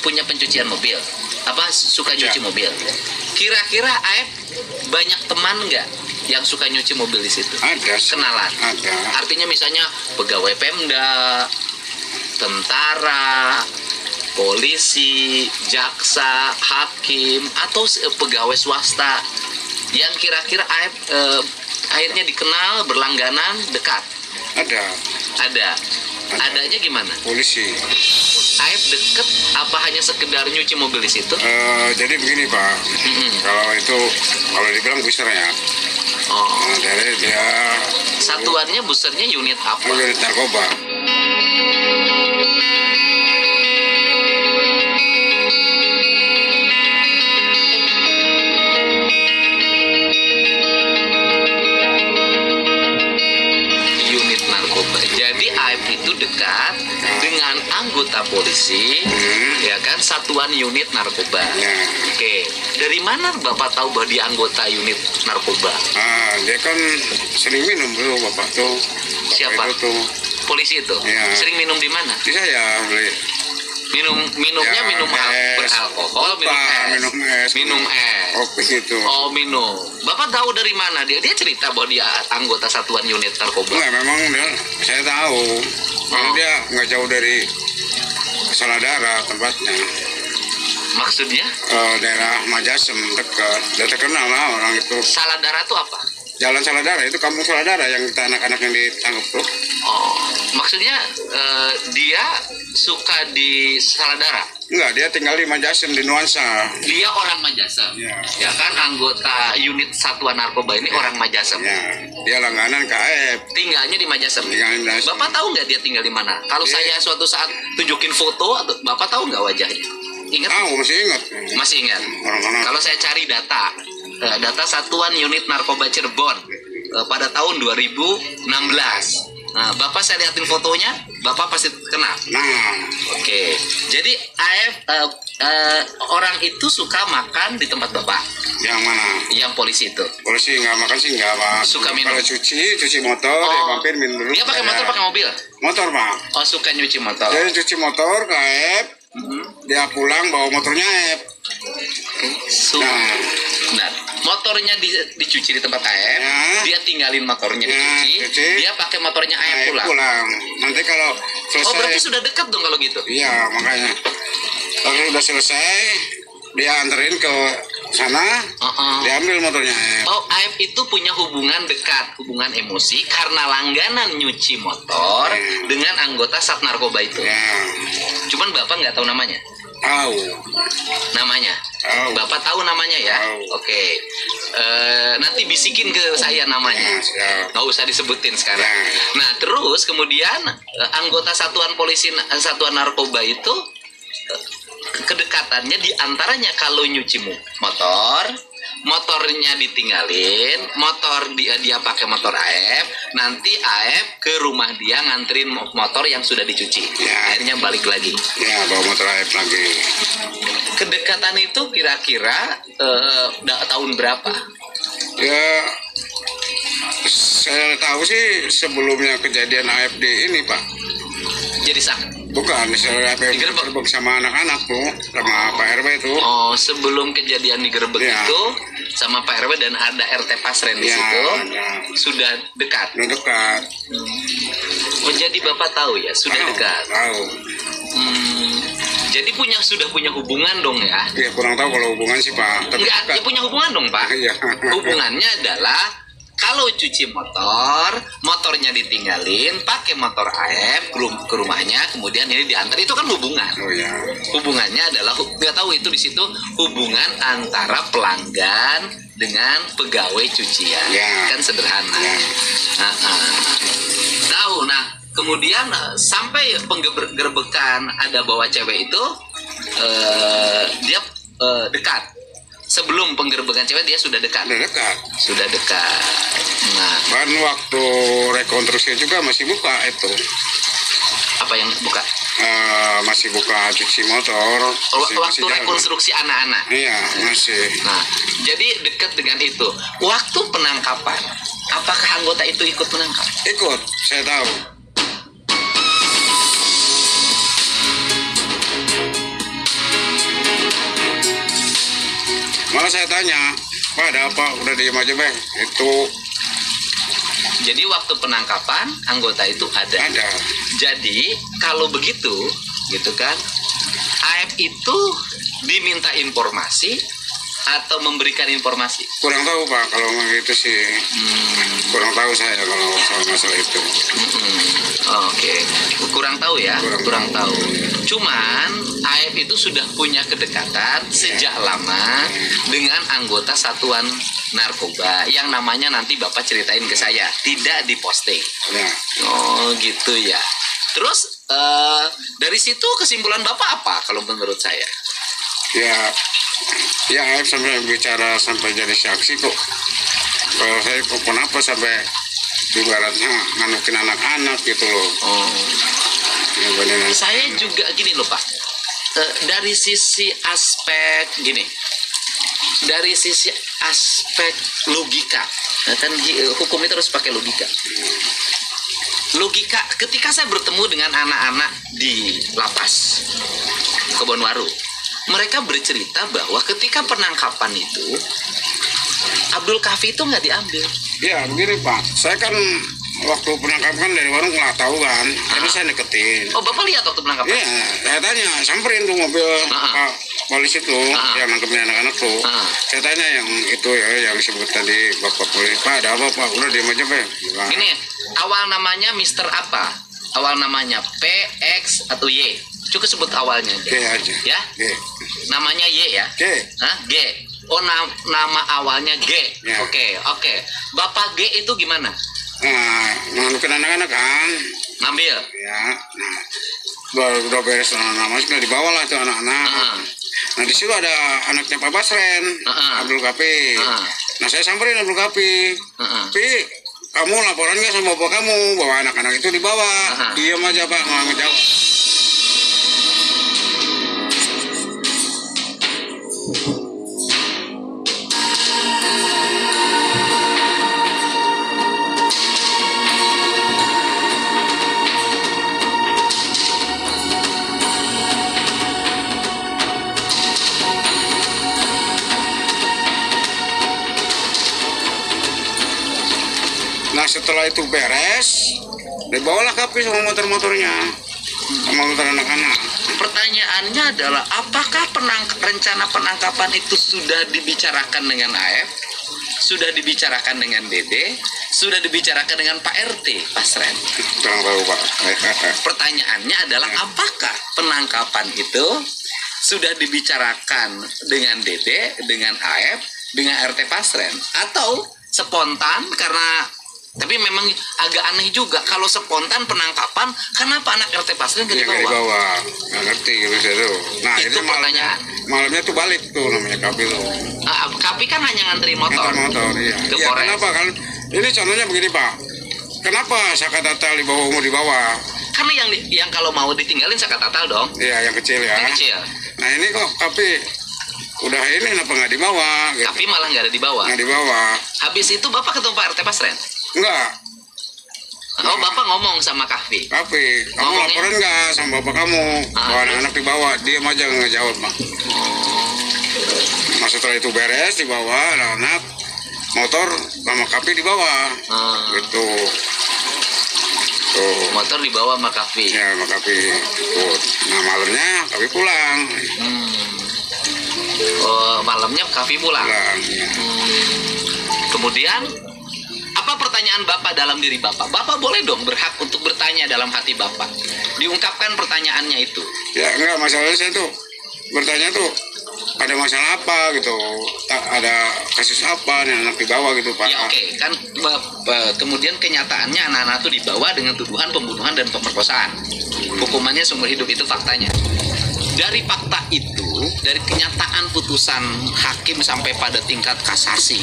punya pencucian mobil, suka nyuci mobil. Kira-kira Aep banyak teman nggak yang suka nyuci mobil di situ? Ada. Kenalan? Ada. Artinya misalnya pegawai Pemda, tentara, polisi, jaksa, hakim, atau pegawai swasta yang kira-kira Aep akhirnya dikenal, berlangganan, dekat? Ada. Ada. Adanya gimana? Polisi. Aep deket apa hanya sekedar nyuci mobil di situ? Jadi begini Pak, kalau dibilang booster ya, Oh, dari dia satuannya busernya unit apa? unit narkoba. Unit narkoba. Jadi Aep itu dekat dengan anggota polisi, ya kan, satuan unit narkoba. Ya. Oke, dari mana Bapak tahu bahwa dia anggota unit narkoba? Dia kan sering minum dulu bapak tuh. Bapak Siapa? Itu tuh. Polisi itu? Ya. Sering minum di mana? Di saya beli. Minumnya Ya, minum es. beralkohol, minum Lupa, es. minum es. Minum es. Kopi gitu. Oh, minum. Bapak tahu dari mana dia? Dia cerita bahwa dia anggota satuan unit narkoba. Enggak, memang saya tahu. Karena Oh. dia nggak jauh dari Saladara tempatnya. Maksudnya? Daerah Majasem dekat. Dia terkenal lah orang itu. Saladara itu apa? Jalan Saladara itu kampung Saladara yang kita anak-anak yang ditangkap tuh. Oh, maksudnya dia suka di Saladara. Enggak, dia tinggal di Majasem di Nuansa. Dia orang Majasem. Ya. Ya kan, anggota unit satuan narkoba ini orang Majasem. Ya, dia langganan KF. Tinggalnya di Majasem. Tinggal di Majasem. Bapak tahu nggak dia tinggal di mana? Kalau saya suatu saat tunjukin foto, atau Bapak tahu nggak wajahnya? Ingat? Tahu, masih ingat. Masih ingat? Orang-orang. Kalau saya cari data satuan unit narkoba Cirebon pada tahun 2016. Nah, Bapak saya liatin fotonya, Bapak pasti kenal. Nah, Oke, jadi AF orang itu suka makan di tempat Bapak, yang mana? yang polisi itu. Polisi nggak makan sih nggak Pak. Suka minum. Kalau cuci motor, dia mampir minum dulu. Dia pakai motor, pakai mobil. Motor Pak. Oh, suka nyuci motor. Jadi cuci motor KF, dia pulang bawa motornya KF. Nah, motornya dicuci di tempat AF, Ya. dia tinggalin motornya Ya, dicuci, cuci. dia pakai motornya AF pulang. Nanti kalau selesai. Oh, berarti sudah dekat dong kalau gitu. Iya, makanya. Kalau udah selesai, dia anterin ke sana, dia ambil motornya. Oh, AF itu punya hubungan dekat, hubungan emosi karena langganan nyuci motor dengan anggota Sat Narkoba itu. Ya, Cuman Bapak nggak tahu namanya. tahu. Namanya? Tahu. Bapak tahu namanya ya? Tahu. Oke. Nanti bisikin ke saya namanya. Ya, siap. Nggak usah disebutin sekarang. Ya. Nah, terus kemudian anggota satuan polisi, satuan narkoba itu kedekatannya diantaranya kalau nyuci motornya ditinggalin, dia pakai motor AF, nanti AF ke rumah dia nganterin motor yang sudah dicuci. Ya. Akhirnya balik lagi. Ya, bawa motor AF lagi. Kedekatan itu kira-kira tahun berapa? Ya, saya tahu sih sebelumnya kejadian AFD ini Pak. Jadi Bukan, saya Digerebek. digerebek sama anak-anak tuh, sama Pak RW itu. Oh, sebelum kejadian digerebek Ya. itu sama Pak RW dan ada RT Pasren di Ya, situ ada. sudah dekat. Udah dekat. Oh, jadi Bapak tahu ya, sudah dekat. Tahu. Jadi sudah punya hubungan dong ya? Ya kurang tahu kalau hubungan sih Pak. Tapi Enggak, dekat. dia punya hubungan dong Pak. Iya. Hubungannya adalah kalau cuci motornya ditinggalin, pakai motor AF ke rumahnya, kemudian ini diantar, itu kan hubungan. Oh ya. Hubungannya adalah, nggak tahu itu di situ hubungan antara pelanggan dengan pegawai cucian. Ya. Kan sederhana. Ya. Tahu. Nah, kemudian sampai penggerbekan ada bawa cewek itu, dia dekat. Sebelum penggerbekan cewek dia sudah dekat. Udah dekat. Sudah dekat. Nah, Bahkan waktu rekonstruksi juga masih buka itu. apa yang buka? Masih buka cuci motor. Masih Waktu jalan. rekonstruksi anak-anak. Iya, masih. Nah, jadi dekat dengan itu. Waktu penangkapan, apakah anggota itu ikut menangkap? Ikut, saya tahu. Malah saya tanya, Pak ada apa? Udah diem aja Beh. Itu Jadi waktu penangkapan anggota itu ada. Jadi kalau begitu, gitu kan, AF itu diminta informasi atau memberikan informasi? kurang tahu Pak kalau gitu sih. Kurang tahu saya kalau soal masalah itu. Oke, kurang tahu ya, kurang tahu. Cuman AF itu sudah punya kedekatan sejak lama dengan anggota satuan narkoba yang namanya nanti Bapak ceritain ke saya, tidak diposting. Ya. Oh gitu ya. Terus dari situ kesimpulan Bapak apa kalau menurut saya? Ya AF sampai bicara sampai jadi saksi kok. Kalau saya kok kenapa sampai ibaratnya nganukin anak-anak gitu loh. Ya, beneran. Saya juga gini loh Pak, dari sisi aspek gini, dari sisi aspek logika, kan hukum itu harus pakai logika. Logika ketika saya bertemu dengan anak-anak di lapas Kebonwaru, mereka bercerita bahwa ketika penangkapan itu Abdul Kafi itu nggak diambil. Ya begini Pak, saya kan waktu penangkapan dari warung nggak tahu kan, jadi saya deketin. Oh Bapak lihat waktu penangkapan? Iya, saya tanya, samperin tuh mobil Pak polisi tuh yang nangkepin anak-anak tuh. Saya tanya yang itu ya, yang disebut tadi Bapak polisi, Pak ada apa Pak? Udah diam aja Pak. Ini awal namanya Mister apa? Awal namanya P, X atau Y? Cukup sebut awalnya aja. G aja. Ya? G. Namanya Y ya? G. Hah? G. Oh nama awalnya G. Ya. Oke. Bapak G itu gimana? Nah, nangkepin anak-anak kan. Ngambil? Ya, nah udah beres nama sudah dibawa lah tuh anak-anak. Nah di situ ada anaknya Pak Basren, Abdul Kafi. Nah saya samperin Abdul Kafi. Pi, kamu laporan nggak sama bapak kamu bahwa anak-anak itu dibawa? Diam aja Pak, nggak ngejawab. Nah setelah itu beres, dibawalah Kapi sama motor-motornya, sama motor anak-anak. Pertanyaannya adalah apakah rencana penangkapan itu sudah dibicarakan dengan AF, sudah dibicarakan dengan Dede, sudah dibicarakan dengan Pak RT, Pasren? Kurang tahu Pak. Pertanyaannya adalah apakah penangkapan itu sudah dibicarakan dengan Dede, dengan AF, dengan RT Pasren, atau spontan karena tapi memang agak aneh juga kalau spontan penangkapan, kenapa anak RT Pasren nggak dibawa? Nggak ngerti gitu saya tuh. Nah itu pertanyaan. Malamnya tuh balik tuh namanya Kapi tuh. Kapi kan hanya ngantri motor. Iya. Ke Ya, Polres. kenapa kan? Ini contohnya begini Pak. Kenapa Sakatatal dibawa umur dibawa? Karena yang kalau mau ditinggalin Sakatatal dong. Iya yang kecil ya. Yang kecil. Nah ini kok Kapi udah ini kenapa nggak dibawa? Gitu. Kapi malah nggak ada dibawa. Nggak dibawa. Habis itu Bapak ketemu Pak RT Pasren? Enggak. Oh Bapak ngomong sama Kapi? Kapi, kamu laporan nggak sama bapak kamu bahwa anak-anak dibawa? Diam aja nggak jawab Pak. Nah setelah itu beres dibawa anak-anak, motor sama Kapi dibawa. Gitu. Tuh. Motor dibawa sama Kapi. Ya sama Kapi. Tuh. Nah malamnya Kapi pulang. Oh malamnya Kapi pulang. Ya. Kemudian apa pertanyaan Bapak dalam diri Bapak? Bapak boleh dong berhak untuk bertanya dalam hati Bapak. Diungkapkan pertanyaannya itu. Ya enggak, masalahnya saya tuh bertanya tuh ada masalah apa gitu, ada kasus apa nih anak dibawa gitu Pak. Ya oke, kan kemudian kenyataannya anak-anak itu dibawa dengan tuduhan pembunuhan dan pemerkosaan. Hukumannya seumur hidup, itu faktanya. Dari fakta itu, dari kenyataan putusan hakim sampai pada tingkat kasasi,